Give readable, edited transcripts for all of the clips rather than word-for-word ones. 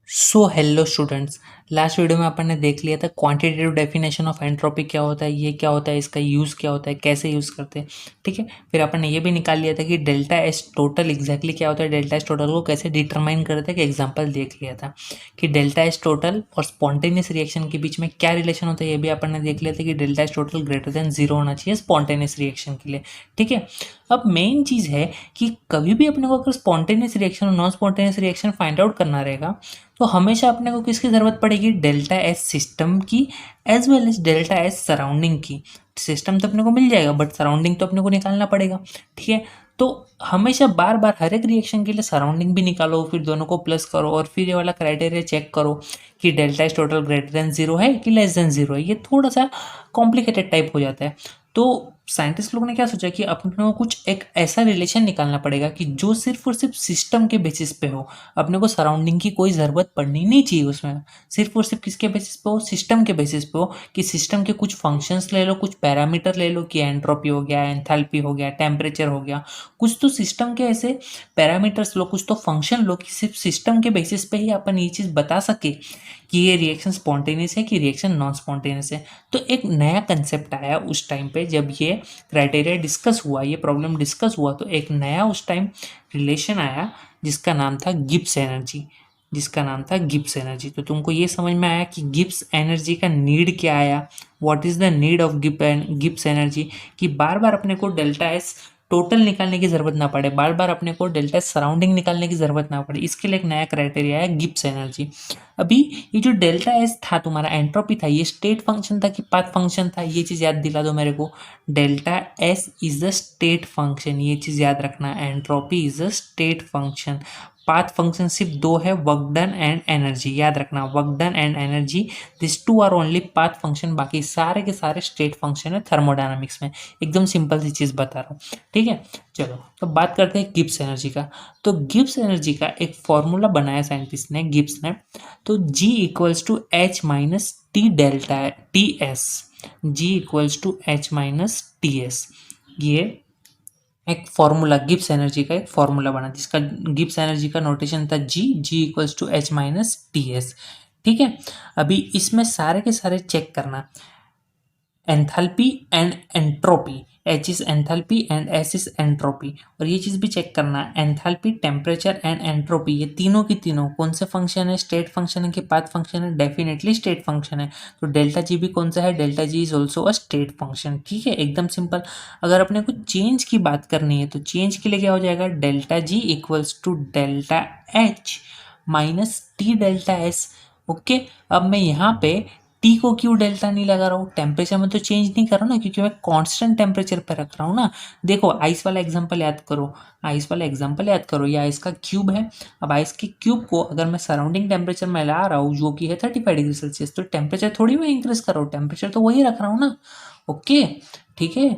So hello students. Last video में अपन ने देख लिया था क्वांटिटेटिव डेफिनेशन ऑफ एंट्रोपी क्या होता है, ये क्या होता है, इसका यूज़ क्या होता है, कैसे यूज़ करते हैं। ठीक है, फिर अपन ने ये भी निकाल लिया था कि डेल्टा एस टोटल एग्जैक्टली क्या होता है, डेल्टा एस टोटल को कैसे डिटरमाइन करते हैं, कि एग्जांपल देख लिया था कि डेल्टा एस टोटल और स्पॉन्टेनियस रिएक्शन के बीच में क्या रिलेशन होता है, ये भी अपन ने देख लिया था कि delta S total greater than zero होना चाहिए स्पॉन्टेनियस रिएक्शन के लिए। ठीक है, अब मेन चीज़ है कि कभी भी अपने को अगर स्पॉन्टेनियस रिएक्शन और non spontaneous reaction find out करना रहेगा तो हमेशा अपने को किसकी ज़रूरत पड़ेगी, डेल्टा एस सिस्टम की as well as delta S surrounding की। सिस्टम तो अपने को मिल जाएगा बट सराउंडिंग तो अपने को निकालना पड़ेगा। ठीक है, तो हमेशा बार बार हर एक रिएक्शन के लिए सराउंडिंग भी निकालो, फिर दोनों को प्लस करो और फिर ये वाला क्राइटेरिया चेक करो कि delta S total greater than zero है कि लेस देन जीरो है। ये थोड़ा सा कॉम्प्लिकेटेड टाइप हो जाता है। तो साइंटिस्ट लोग ने क्या सोचा कि अपने को कुछ एक ऐसा रिलेशन निकालना पड़ेगा कि जो सिर्फ और सिर्फ सिस्टम के बेसिस पे हो, अपने को सराउंडिंग की कोई ज़रूरत पड़नी नहीं चाहिए उसमें। सिर्फ और सिर्फ किसके बेसिस पे हो, सिस्टम के बेसिस पे हो, कि सिस्टम के कुछ फंक्शंस ले लो, कुछ पैरामीटर ले लो कि एंट्रोपी हो गया, एंथैल्पी हो गया, टेम्परेचर हो गया, कुछ तो सिस्टम के ऐसे पैरामीटर्स लो, कुछ तो फंक्शन लो कि सिर्फ सिस्टम के बेसिस पे ही अपन ये चीज़ बता सके कि ये रिएक्शन स्पॉन्टेनियस है कि रिएक्शन नॉन स्पॉन्टेनियस है। तो एक नया कंसेप्ट आया उस टाइम पे जब ये क्राइटेरिया डिस्कस हुआ, ये प्रॉब्लम डिस्कस हुआ, तो एक नया उस टाइम रिलेशन आया जिसका नाम था गिब्स एनर्जी। जिसका नाम था गिब्स एनर्जी। तो तुमको ये समझ में आया कि गिब्स एनर्जी का नीड क्या आया, what is the need of Gibbs energy, कि बार बार अपने को डेल्टा एस टोटल निकालने की जरूरत ना पड़े, बार बार अपने को डेल्टा सराउंडिंग निकालने की जरूरत ना पड़े। इसके लिए एक नया क्राइटेरिया है गिब्स एनर्जी। अभी ये जो डेल्टा एस था तुम्हारा एंट्रोपी था, ये स्टेट फंक्शन था कि पाथ फंक्शन था, ये चीज़ याद दिला दो मेरे को। Delta S is the state function, ये चीज़ याद रखना। Entropy is the state function. Path function सिर्फ दो है, वर्क डन एंड एनर्जी। याद रखना, work done and energy, this two are only path function, बाकी सारे के सारे स्टेट फंक्शन है थर्मोडायनामिक्स में। एकदम सिंपल सी चीज़ बता रहा हूँ। ठीक है, चलो तो बात करते हैं गिब्स एनर्जी का। तो गिब्स एनर्जी का एक फॉर्मूला बनाया साइंटिस्ट ने, गिब्स ने। तो G equals to H minus T delta T S. G equals to H minus T S, ये एक फॉर्मूला, गिब्स एनर्जी का एक फॉर्मूला बना जिसका गिब्स एनर्जी का नोटेशन था G equals to H minus T S. ठीक है, अभी इसमें सारे के सारे चेक करना, enthalpy and entropy. H is enthalpy and S is entropy. और ये चीज़ भी चेक करना, एंथैल्पी, टेम्परेचर एंड एंट्रोपी, ये तीनों की तीनों कौन से फंक्शन है, स्टेट फंक्शन है कि पाथ फंक्शन है, डेफिनेटली स्टेट फंक्शन है। तो डेल्टा जी भी कौन सा है, delta G is also a state function. ठीक है, एकदम सिंपल। अगर अपने को चेंज की बात करनी है तो चेंज के लिए क्या हो जाएगा, delta G equals to delta H minus T delta S. Okay, अब मैं यहाँ पे टी को क्यों डेल्टा नहीं लगा रहा हूँ, टेम्परेचर में तो चेंज नहीं कर रहा हूँ ना, क्योंकि मैं कांस्टेंट टेम्परेचर पर रख रहा हूँ ना। देखो आइस वाला एग्जांपल याद करो, आइस वाला एग्जांपल याद करो, ये आइस का क्यूब है। अब आइस के क्यूब को अगर मैं सराउंडिंग टेम्परेचर में ला रहा हूँ जो कि है 35 डिग्री सेल्सियस, तो टेम्परेचर थोड़ी मैं इंक्रीज कर रहा हूँ, टेम्परेचर तो वही रख रहा हूँ ना। ओके, ठीक है।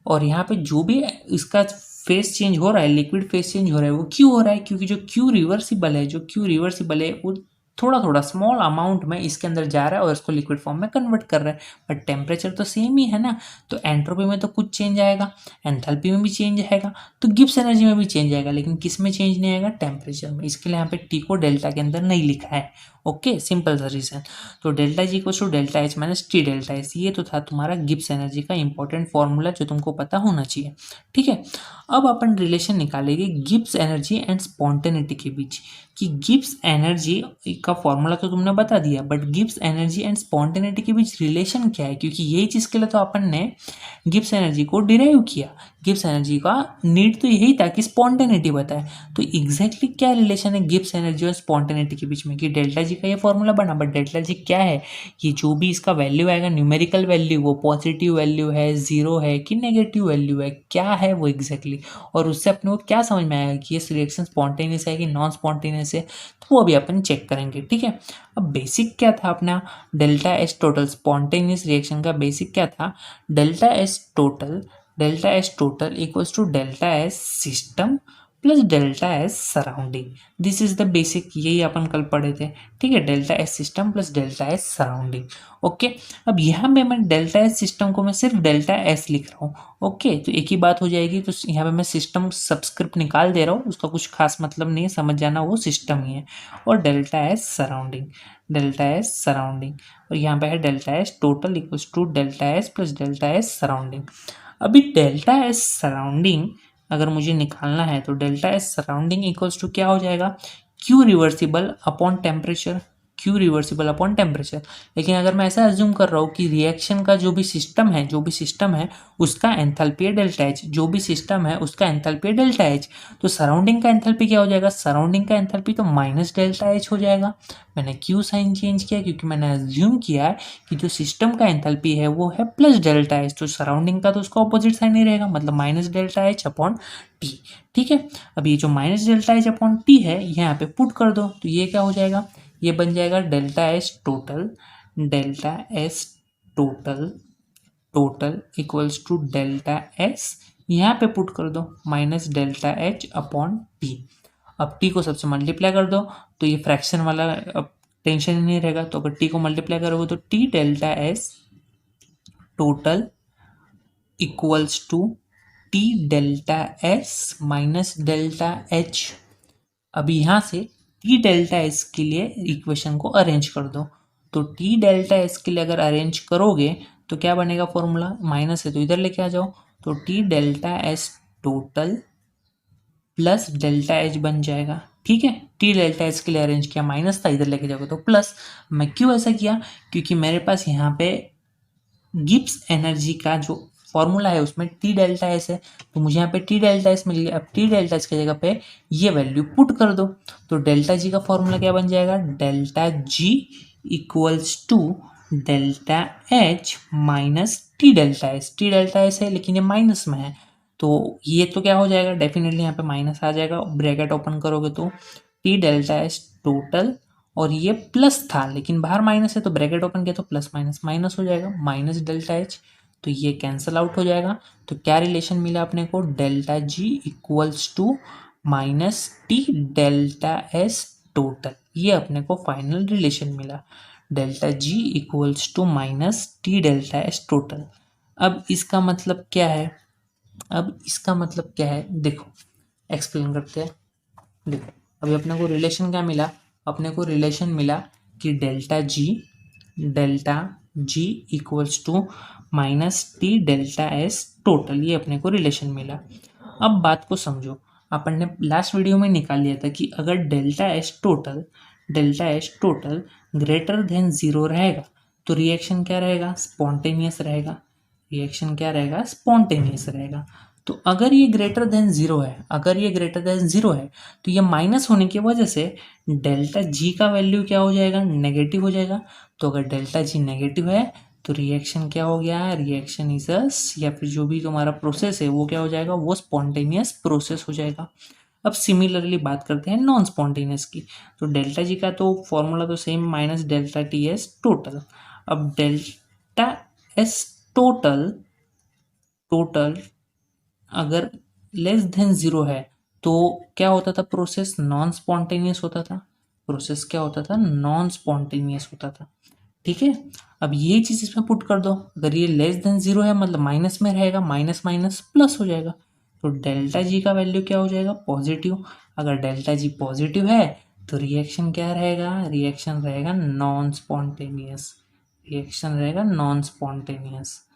और यहाँ पे जो भी इसका फेस चेंज हो रहा है, लिक्विड फेस चेंज हो रहा है, वो क्यों हो रहा है, क्योंकि जो क्यू रिवर्सिबल है, जो क्यू रिवर्सिबल है वो थोड़ा थोड़ा स्मॉल अमाउंट में इसके अंदर जा रहा है और इसको लिक्विड फॉर्म में कन्वर्ट कर रहा है। बट टेम्परेचर तो सेम ही है ना, तो एंट्रोपी में तो कुछ चेंज आएगा, एंथैल्पी में भी चेंज आएगा, तो गिब्स एनर्जी में भी चेंज आएगा, लेकिन किस में चेंज नहीं आएगा, टेम्परेचर में। इसके लिए यहाँ पे टी को डेल्टा के अंदर नहीं लिखा है। ओके, सिंपल सा रीजन। तो delta G equal to delta H minus T delta S, ये तो था तुम्हारा गिब्स एनर्जी का इंपॉर्टेंट फॉर्मूला जो तुमको पता होना चाहिए। ठीक है, अब अपन रिलेशन निकालेंगे गिब्स एनर्जी एंड स्पॉन्टेनिटी के बीच, कि गिब्स एनर्जी का फॉर्मूला तो तुमने बता दिया, but Gibbs energy and spontaneity के बीच रिलेशन क्या है, क्योंकि यही चीज़ के लिए तो अपन ने गिब्स एनर्जी को डिराइव किया। गिब्स एनर्जी का नीड तो यही था कि स्पॉन्टेनिटी बताए। तो एग्जैक्टली क्या रिलेशन है गिब्स एनर्जी और स्पॉन्टेनिटी के बीच में, कि डेल्टा जी का ये फॉर्मूला बना, बट डेल्टा जी क्या है, ये जो भी इसका वैल्यू आएगा, न्यूमेरिकल वैल्यू, वो पॉजिटिव वैल्यू है, जीरो है कि नेगेटिव वैल्यू है, क्या है वो एग्जैक्टली। और उससे अपने को क्या समझ में आएगा कि ये रिएक्शन स्पॉन्टेनियस है कि नॉन स्पॉन्टेनियस है, तो वो अभी अपन चेक करेंगे। ठीक है, अब बेसिक क्या था अपना, delta S total, spontaneous reaction का बेसिक क्या था, delta S total equals to delta S system plus delta S surrounding. This is the basic, यही अपन कल पढ़े थे, ठीक है, delta S system plus delta S surrounding. Okay, अब यहाँ पे मैं डेल्टा एस सिस्टम को मैं सिर्फ डेल्टा एस लिख रहा हूँ। ओके, तो एक ही बात हो जाएगी। तो यहाँ पे मैं सिस्टम सबस्क्रिप्ट निकाल दे रहा हूँ, उसका कुछ खास मतलब नहीं है, समझ जाना वो सिस्टम ही है। और delta S surrounding, delta S surrounding, और यहाँ पे है delta S total equals to delta S plus delta S surrounding. अभी डेल्टा एस सराउंडिंग अगर मुझे निकालना है तो delta S surrounding equals to क्या हो जाएगा, Q reversible upon temperature, Q reversible upon temperature. लेकिन अगर मैं ऐसा अज्यूम कर रहा हूँ कि रिएक्शन का जो भी सिस्टम है उसका एंथैल्पी है डेल्टा एच, जो भी सिस्टम है उसका एंथैल्पी है डेल्टा एच, तो सराउंडिंग का एंथैल्पी क्या हो जाएगा, सराउंडिंग का एंथैल्पी तो माइनस डेल्टा एच हो जाएगा। मैंने क्यू साइन चेंज किया क्योंकि मैंने अज्यूम किया है कि जो सिस्टम का एंथैल्पी है वो है प्लस डेल्टा एच, तो सराउंडिंग का तो उसका ऑपोजिट साइन ही रहेगा, मतलब minus delta H upon T. ठीक है, अब ये जो minus delta H upon T है यहाँ पे पुट कर दो, तो ये क्या हो जाएगा, ये बन जाएगा delta S total, delta S total total equals to delta S, यहाँ पे पुट कर दो minus delta H upon T. अब टी को सबसे मल्टीप्लाई कर दो तो ये फ्रैक्शन वाला अब टेंशन ही नहीं रहेगा, तो अगर टी को मल्टीप्लाई करोगे तो T delta S total equals to T delta S minus delta H. अब यहाँ से टी डेल्टा एस के लिए इक्वेशन को अरेंज कर दो, तो टी डेल्टा एस के लिए अगर अरेंज करोगे तो क्या बनेगा, फॉर्मूला माइनस है तो इधर लेके आ जाओ, तो T delta S total plus delta H बन जाएगा। ठीक है, टी डेल्टा एच के लिए अरेंज किया, माइनस था, इधर लेके जाओगे तो प्लस। मैं क्यों ऐसा किया, क्योंकि मेरे पास यहाँ पे गिब्स एनर्जी का जो फॉर्मूला है उसमें टी डेल्टा एस है, तो मुझे यहाँ पे टी डेल्टा एस मिल गया। अब टी डेल्टा एस की जगह पे ये वैल्यू पुट कर दो, तो डेल्टा जी का फॉर्मूला क्या बन जाएगा, delta G equals to delta H minus T delta S. T delta S है लेकिन ये माइनस में है, तो ये तो क्या हो जाएगा, डेफिनेटली यहाँ पे माइनस आ जाएगा, ब्रैकेट ओपन करोगे तो टी डेल्टा एस टोटल, और ये प्लस था लेकिन बाहर माइनस है तो ब्रैकेट ओपन किया तो प्लस माइनस माइनस हो जाएगा, माइनस डेल्टा एच, तो ये कैंसिल आउट हो जाएगा। तो क्या रिलेशन मिला अपने को, delta G equals to minus T delta S total, ये अपने को फाइनल रिलेशन मिला, delta G equals to minus T delta S total. अब इसका मतलब क्या है, अब इसका मतलब क्या है, देखो एक्सप्लेन करते हैं। देखो अभी अपने को रिलेशन क्या मिला, अपने को रिलेशन मिला कि delta G equals to minus T delta S total, ये अपने को रिलेशन मिला। अब बात को समझो, अपन ने लास्ट वीडियो में निकाल लिया था कि अगर delta S total greater than zero रहेगा तो रिएक्शन क्या रहेगा, स्पॉन्टेनियस रहेगा, रिएक्शन क्या रहेगा, स्पॉन्टेनियस रहेगा। तो अगर ये ग्रेटर देन ज़ीरो है, अगर ये ग्रेटर देन ज़ीरो है तो ये माइनस होने की वजह से डेल्टा जी का वैल्यू क्या हो जाएगा, नेगेटिव हो जाएगा। तो अगर डेल्टा जी नेगेटिव है तो रिएक्शन क्या हो गया, रिएक्शन इज या फिर जो भी तुम्हारा प्रोसेस है वो क्या हो जाएगा, वो स्पॉन्टेनियस प्रोसेस हो जाएगा। अब सिमिलरली बात करते हैं नॉन स्पॉन्टेनियस की, तो डेल्टा जी का तो फॉर्मूला तो same, minus delta T S total. अब डेल्टा एस टोटल टोटल अगर लेस देन ज़ीरो है तो क्या होता था, प्रोसेस नॉन स्पॉन्टेनियस होता था, प्रोसेस क्या होता था, नॉन स्पॉन्टेनियस होता था। ठीक है, अब ये चीज़ इसमें पुट कर दो, अगर ये लेस देन ज़ीरो है मतलब माइनस में रहेगा, माइनस माइनस प्लस हो जाएगा, तो डेल्टा जी का वैल्यू क्या हो जाएगा, पॉजिटिव। अगर डेल्टा जी पॉजिटिव है तो रिएक्शन क्या रहेगा, रिएक्शन रहेगा नॉन स्पॉन्टेनियस, रिएक्शन रहेगा नॉन स्पॉन्टेनियस।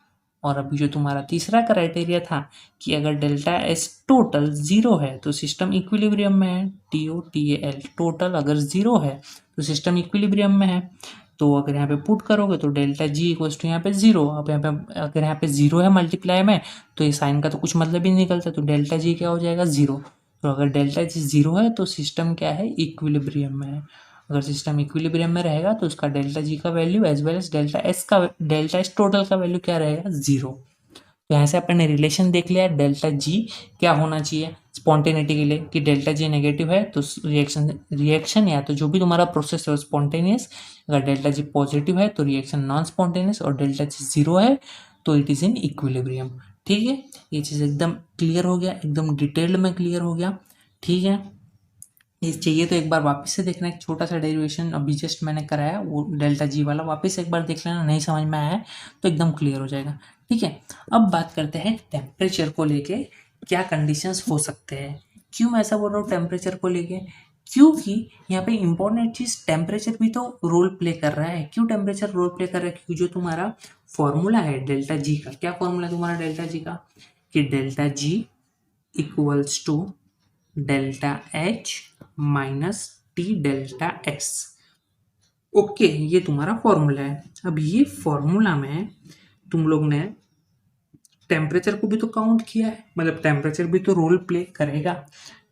और अभी जो तुम्हारा तीसरा क्राइटेरिया था कि अगर डेल्टा एस टोटल ज़ीरो है तो सिस्टम इक्विलिब्रियम में है, T O T A L, total अगर ज़ीरो है तो सिस्टम इक्विलिब्रियम में है। तो अगर यहाँ पे पुट करोगे तो डेल्टा जी इक्वल्स टू यहाँ पे ज़ीरो, अब यहाँ पे अगर यहाँ पे ज़ीरो है मल्टीप्लाई में तो ये साइन का तो कुछ मतलब ही नहीं निकलता, तो डेल्टा जी क्या हो जाएगा, ज़ीरो। तो अगर डेल्टा जी ज़ीरो है तो सिस्टम क्या है, इक्विलिब्रियम में है। अगर सिस्टम इक्विलिब्रियम में रहेगा तो उसका डेल्टा जी का value as well as delta S total का वैल्यू क्या रहेगा, ज़ीरो। तो यहाँ से अपन ने रिलेशन देख लिया, डेल्टा जी क्या होना चाहिए स्पॉन्टेनिटी के लिए, कि डेल्टा जी नेगेटिव है तो रिएक्शन या तो जो भी तुम्हारा प्रोसेस है वो स्पॉन्टेनियस, अगर डेल्टा जी पॉजिटिव है तो रिएक्शन नॉन स्पॉन्टेनियस, और डेल्टा जी ज़ीरो है तो इट इज़ इन इक्विलिब्रियम। ठीक है, ये चीज़ एकदम क्लियर हो गया, एकदम डिटेल्ड में क्लियर हो गया। ठीक है, ये चाहिए तो एक बार वापस से देखना, एक छोटा सा डेरिवेशन अभी जस्ट मैंने कराया वो डेल्टा जी वाला, वापस एक बार देख लेना, नहीं समझ में आया है तो एकदम क्लियर हो जाएगा। ठीक है, अब बात करते हैं टेम्परेचर को लेके क्या कंडीशंस हो सकते हैं। क्यों मैं ऐसा बोल रहा हूँ टेम्परेचर को लेके, क्योंकि यहाँ पे इंपॉर्टेंट चीज़ टेम्परेचर भी तो रोल प्ले कर रहा है। क्यों टेम्परेचर रोल प्ले कर रहा है, क्योंकि जो तुम्हारा फॉर्मूला है डेल्टा जी का, क्या फॉर्मूला है तुम्हारा डेल्टा जी का, कि delta G equals to delta H minus T delta S. Okay, ये तुम्हारा फॉर्मूला है। अब ये फॉर्मूला में तुम लोग ने टेम्परेचर को भी तो काउंट किया है, मतलब टेम्परेचर भी तो रोल प्ले करेगा।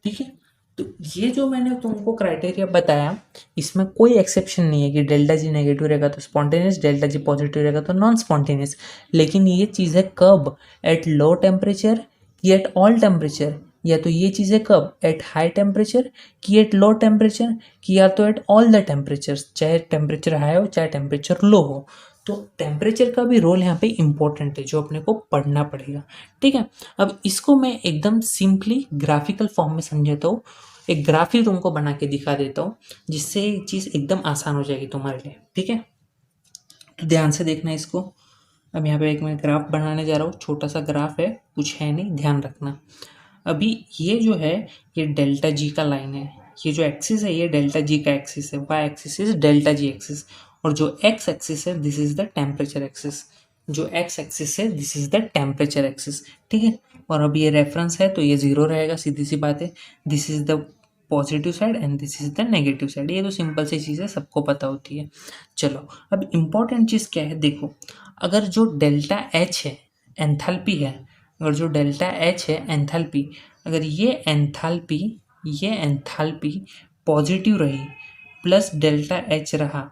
ठीक है, तो ये जो मैंने तुमको क्राइटेरिया बताया इसमें कोई एक्सेप्शन नहीं है कि डेल्टा जी नेगेटिव रहेगा तो स्पॉन्टेनियस, डेल्टा जी पॉजिटिव रहेगा तो नॉन स्पॉन्टेनियस। लेकिन ये चीज़ है कब, एट लो टेम्परेचर कि एट ऑल टेम्परेचर, या तो ये चीज़ है कब, एट हाई टेम्परेचर कि एट लो टेम्परेचर, कि या तो एट ऑल द टेम्परेचर, चाहे टेम्परेचर हाई हो चाहे टेम्परेचर लो हो। तो टेम्परेचर का भी रोल यहाँ पे इम्पोर्टेंट है जो अपने को पढ़ना पड़ेगा। ठीक है, अब इसको मैं एकदम सिंपली ग्राफिकल फॉर्म में समझाता हूँ, एक ग्राफ ही तुमको बना के दिखा देता हूँ जिससे ये चीज़ एकदम आसान हो जाएगी तुम्हारे लिए। ठीक है, तो ध्यान से देखना इसको। अब यहाँ पे एक मैं ग्राफ बनाने जा रहा हूँ, छोटा सा ग्राफ है, कुछ है नहीं, ध्यान रखना। अभी ये जो है ये डेल्टा जी का लाइन है, ये जो एक्सिस है ये डेल्टा जी का एक्सिस है, Y axis is delta G axis, और जो एक्स एक्सिस है this is the temperature axis, जो एक्स एक्सिस है this is the temperature axis. ठीक है, और अब ये रेफरेंस है तो ये जीरो रहेगा, सीधी सी बात है। This is the positive side and this is the negative side, ये तो सिंपल सी चीज़ है, सबको पता होती है। चलो, अब इम्पॉर्टेंट चीज़ क्या है, देखो अगर जो डेल्टा एच है एंथैल्पी है, अगर जो डेल्टा एच है एंथैल्पी, अगर ये एंथैल्पी पॉजिटिव रही प्लस डेल्टा एच रहा,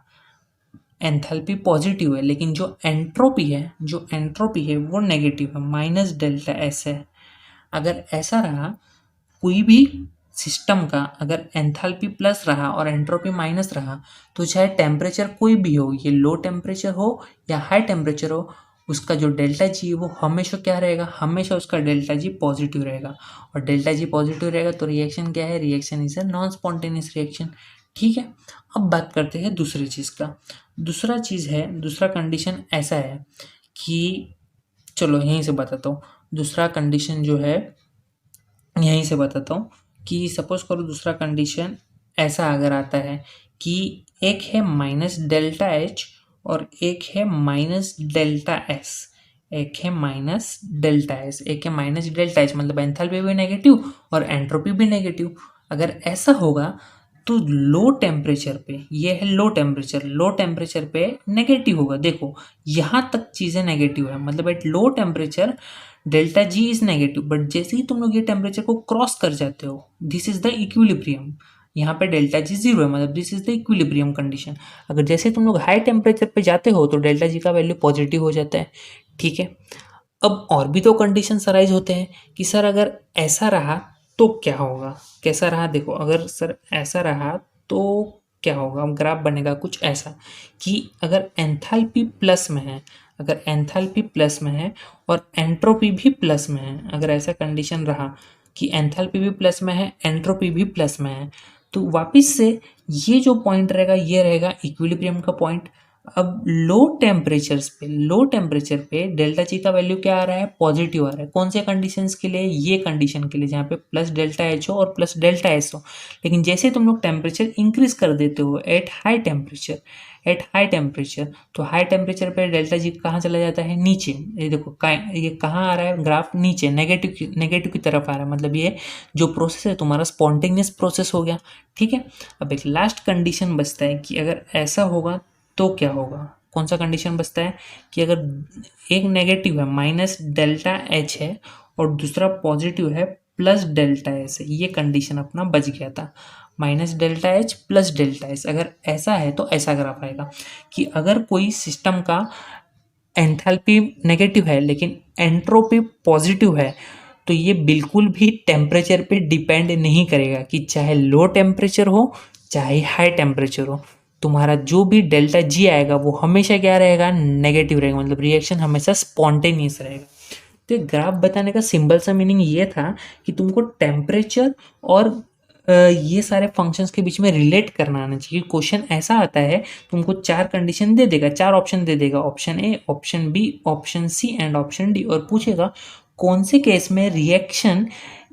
एंथैल्पी पॉजिटिव है लेकिन जो एंट्रोपी है वो नेगेटिव है, माइनस डेल्टा एस है। अगर ऐसा रहा कोई भी सिस्टम का, अगर एंथैल्पी प्लस रहा और एंट्रोपी माइनस रहा, तो चाहे टेम्परेचर कोई भी हो, ये लो टेम्परेचर हो या हाई टेम्परेचर हो, उसका जो डेल्टा जी वो हमेशा क्या रहेगा, हमेशा उसका डेल्टा जी पॉजिटिव रहेगा। और डेल्टा जी पॉजिटिव रहेगा तो रिएक्शन क्या है, reaction is a non spontaneous reaction. ठीक है, अब बात करते हैं दूसरी चीज़ का। दूसरा कंडीशन ऐसा है कि, चलो यहीं से बताता हूँ। दूसरा कंडीशन जो है यहीं से बताता हूँ कि सपोज करो दूसरा कंडीशन ऐसा अगर आता है कि एक है माइनस डेल्टा एच और एक है माइनस डेल्टा एस, एक है माइनस डेल्टा एस, एक है माइनस डेल्टा एच, मतलब एंथैल्पी भी नेगेटिव और एंट्रोपी भी नेगेटिव। अगर ऐसा होगा तो लो टेम्परेचर पे, ये है लो टेम्परेचर पे नेगेटिव होगा। देखो यहाँ तक चीज़ें नेगेटिव है, मतलब at low temperature delta G is negative, but जैसे ही तुम लोग ये टेम्परेचर को क्रॉस कर जाते हो, दिस इज द इक्विलिब्रियम, यहाँ पे डेल्टा जी जीरो है, मतलब this is the equilibrium condition. अगर जैसे तुम लोग हाई टेम्परेचर पे जाते हो तो डेल्टा जी का वैल्यू पॉजिटिव हो जाता है। ठीक है, अब और भी तो कंडीशंस अराइज होते हैं कि सर अगर ऐसा रहा तो क्या होगा, कैसा रहा, देखो अगर सर ऐसा रहा तो क्या होगा, ग्राफ बनेगा कुछ ऐसा कि अगर एंथैल्पी प्लस में है, अगर एंथैल्पी प्लस में है और एंट्रोपी भी प्लस में है, अगर ऐसा कंडीशन रहा कि एंथैल्पी भी प्लस में है एंट्रोपी भी प्लस में है, तो वापस से ये जो पॉइंट रहेगा ये रहेगा इक्विलिब्रियम का पॉइंट। अब लो टेम्परेचर पे डेल्टा जी का वैल्यू क्या आ रहा है, पॉजिटिव आ रहा है। कौन से कंडीशंस के लिए, ये कंडीशन के लिए जहाँ पे प्लस डेल्टा एच हो और प्लस डेल्टा एस हो। लेकिन जैसे तुम लोग टेम्परेचर इंक्रीज कर देते हो एट हाई टेम्परेचर, तो हाई टेम्परेचर पे डेल्टा जी कहाँ चला जाता है, नीचे। ये देखो ये कहाँ आ रहा है ग्राफ, नीचे नेगेटिव की तरफ आ रहा है, मतलब ये जो प्रोसेस है तुम्हारा स्पॉन्टेनियस प्रोसेस हो गया। ठीक है, अब एक लास्ट कंडीशन बचता है कि अगर ऐसा होगा तो क्या होगा। कौन सा कंडीशन बचता है कि अगर एक नेगेटिव है माइनस डेल्टा एच है और दूसरा पॉजिटिव है प्लस डेल्टा एस है, ये कंडीशन अपना बच गया था, minus delta H plus delta S. अगर ऐसा है तो ऐसा ग्राफ आएगा कि अगर कोई सिस्टम का एंथैल्पी नेगेटिव है लेकिन एंट्रोपी पॉजिटिव है, तो ये बिल्कुल भी टेम्परेचर पे डिपेंड नहीं करेगा कि चाहे लो टेम्परेचर हो चाहे हाई टेम्परेचर हो, तुम्हारा जो भी डेल्टा जी आएगा वो हमेशा क्या रहेगा, नेगेटिव रहेगा, मतलब रिएक्शन हमेशा स्पॉन्टेनियस रहेगा। तो ग्राफ बताने का सिंपल सा मीनिंग ये था कि तुमको टेम्परेचर और ये सारे फंक्शंस के बीच में रिलेट करना आना चाहिए। क्वेश्चन ऐसा आता है, तुमको 4 कंडीशन दे देगा, 4 ऑप्शन दे देगा, option A, option B, option C and option D, और पूछेगा कौन से केस में रिएक्शन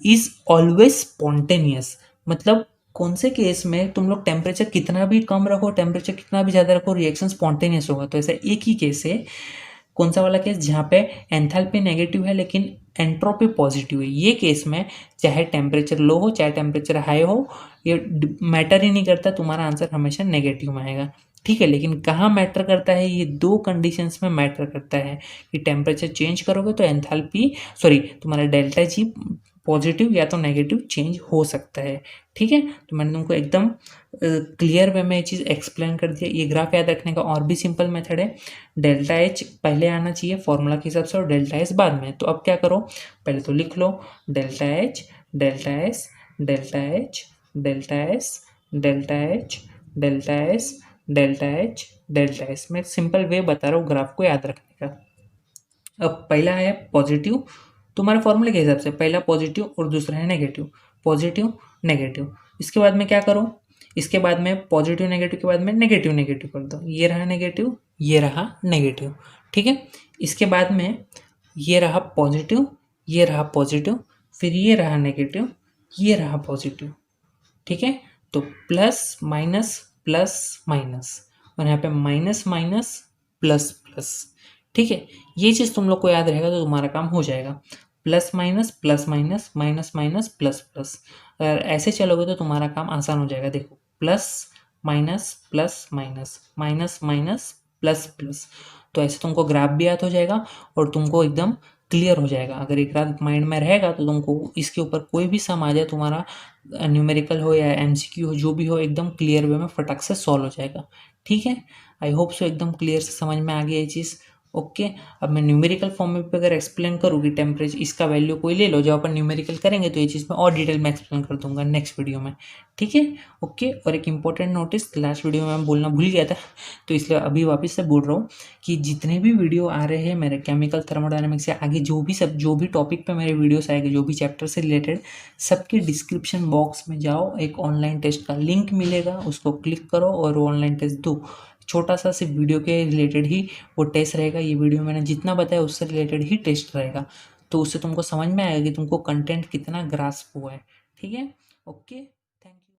इज ऑलवेज स्पॉन्टेनियस। मतलब कौन से केस में तुम लोग टेम्परेचर कितना भी कम रखो, टेम्परेचर कितना भी ज़्यादा रखो, रिएक्शन स्पॉन्टेनियस होगा। तो ऐसा एक ही केस है, कौन सा वाला केस, जहाँ पे एंथैल्पी नेगेटिव है लेकिन एंट्रोपी पॉजिटिव है। ये केस में चाहे टेम्परेचर लो हो चाहे टेम्परेचर हाई हो, ये मैटर ही नहीं करता, तुम्हारा आंसर हमेशा नेगेटिव में आएगा। ठीक है, लेकिन कहाँ मैटर करता है, ये 2 कंडीशंस में मैटर करता है कि टेम्परेचर चेंज करोगे तो एंथैल्पी, सॉरी, तुम्हारा डेल्टा जी पॉजिटिव या तो नेगेटिव चेंज हो सकता है। ठीक है, तो मैंने तुमको एकदम क्लियर वे में ये चीज़ एक्सप्लेन कर दिया। ये ग्राफ याद रखने का और भी सिंपल मेथड है, डेल्टा एच पहले आना चाहिए फॉर्मूला के हिसाब से और डेल्टा एस बाद में। तो अब क्या करो, पहले तो लिख लो delta H, delta S, delta H, delta S, delta H, delta S, delta H, delta S. मैं सिंपल वे बता रहा हूँ ग्राफ को याद रखने का। अब पहला है पॉजिटिव, तुम्हारे फॉर्मूले के हिसाब से पहला पॉजिटिव और दूसरा है नेगेटिव, पॉजिटिव नेगेटिव। इसके बाद में क्या करो, इसके बाद में पॉजिटिव नेगेटिव के बाद में नेगेटिव नेगेटिव कर दो, ये रहा नेगेटिव, ये रहा नेगेटिव। ठीक है, इसके बाद में ये रहा पॉजिटिव, ये रहा पॉजिटिव, फिर ये रहा नेगेटिव, ये रहा पॉजिटिव। ठीक है, तो प्लस माइनस प्लस माइनस, और यहाँ पे माइनस माइनस प्लस प्लस। ठीक है, ये चीज़ तुम लोग को याद रहेगा तो तुम्हारा काम हो जाएगा। Plus minus plus minus minus minus plus plus, अगर ऐसे चलोगे तो तुम्हारा काम आसान हो जाएगा। देखो, plus minus plus minus minus minus plus plus, तो ऐसे तुमको ग्राफ भी याद हो जाएगा और तुमको एकदम क्लियर हो जाएगा। अगर एक ग्राफ माइंड में रहेगा तो तुमको इसके ऊपर कोई भी सम आ जाए, तुम्हारा न्यूमेरिकल हो या एमसीक्यू हो, जो भी हो, एकदम क्लियर वे में फटक से सॉल्व हो जाएगा। ठीक है, आई होप सो एकदम क्लियर से समझ में आ गया ये चीज़। ओके, अब मैं न्यूमेरिकल फॉर्म में भी अगर एक्सप्लेन करूँ कि टेम्परेचर इसका वैल्यू कोई ले लो, जब अपन न्यूमेरिकल करेंगे तो ये चीज़ मैं और डिटेल में एक्सप्लेन कर दूंगा नेक्स्ट वीडियो में। ठीक है, ओके। और एक इंपॉर्टेंट नोटिस, लास्ट वीडियो में मैं बोलना भूल गया था तो इसलिए अभी वापस से बोल रहा हूँ कि जितने भी वीडियो आ रहे हैं मेरे केमिकल थर्मोडायनेमिक्स से आगे, जो भी टॉपिक पे मेरे वीडियोस आएंगे, जो भी चैप्टर से रिलेटेड, सबके डिस्क्रिप्शन बॉक्स में जाओ, एक ऑनलाइन टेस्ट का लिंक मिलेगा, उसको क्लिक करो और वो ऑनलाइन टेस्ट दो। छोटा सा सिर्फ वीडियो के रिलेटेड ही वो टेस्ट रहेगा। ये वीडियो मैंने जितना बताया उससे रिलेटेड ही टेस्ट रहेगा, तो उससे तुमको समझ में आएगा कि तुमको कंटेंट कितना ग्रास्प हुआ है। ठीक है, ओके।